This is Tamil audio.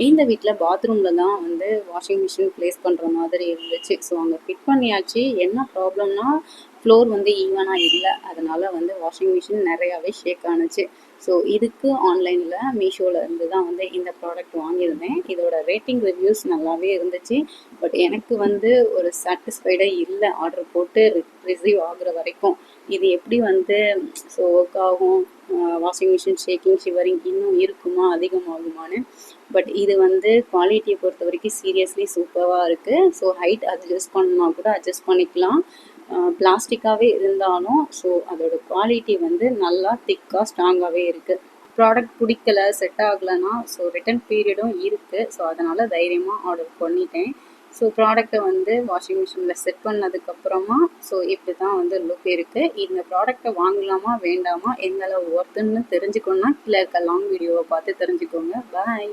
இந்த வீட்டில் பாத்ரூமில் தான் வந்து வாஷிங் மிஷின் ப்ளேஸ் பண்ணுற மாதிரி இருந்துச்சு. ஸோ அங்கே ஃபிட் பண்ணியாச்சு. என்ன ப்ராப்ளம்னா ஃப்ளோர் வந்து ஈவனாக இல்லை. அதனால் வந்து வாஷிங் மிஷின் நிறையாவே ஷேக் ஆணுச்சு. ஸோ இதுக்கு ஆன்லைனில் மீஷோவில் இருந்து தான் வந்து இந்த ப்ராடக்ட் வாங்கியிருந்தேன். இதோட ரேட்டிங் ரிவ்யூஸ் நல்லாவே இருந்துச்சு. பட் எனக்கு வந்து ஒரு சாட்டிஸ்ஃபைடாக இல்லை ஆர்டர் போட்டு ரிசீவ் ஆகுற வரைக்கும். இது எப்படி வந்து ஸோ ஒர்க் ஆகும், வாஷிங் மிஷின் ஷேக்கிங் ஷிவரிங் இன்னும் இருக்குமா அதிகமாகுமான்னு. பட் இது வந்து குவாலிட்டியை பொறுத்த வரைக்கும் சீரியஸ்லி சூப்பராக இருக்குது. ஸோ ஹைட் அட்ஜஸ்ட் பண்ணா கூட அட்ஜஸ்ட் பண்ணிக்கலாம். பிளாஸ்டிக்காகவே இருந்தாலும் ஸோ அதோட குவாலிட்டி வந்து நல்லா திக்காக ஸ்ட்ராங்காகவே இருக்குது. ப்ராடக்ட் பிடிக்கல, செட் ஆகலைன்னா ஸோ ரிட்டன் பீரியடும் இருக்குது. ஸோ அதனால் தைரியமாக ஆர்டர் பண்ணிட்டேன். ஸோ ப்ராடக்ட்டை வந்து வாஷிங் மிஷினில் செட் பண்ணதுக்கப்புறமா ஸோ இப்படி தான் வந்து லுக் இருக்குது. இந்த ப்ராடக்ட்டை வாங்கலாமா வேண்டாமா, எந்த அளவு ஒர்த்துன்னு தெரிஞ்சுக்கணுன்னா கீழே இருக்க லாங் வீடியோவை பார்த்து தெரிஞ்சுக்கோங்க. பாய்.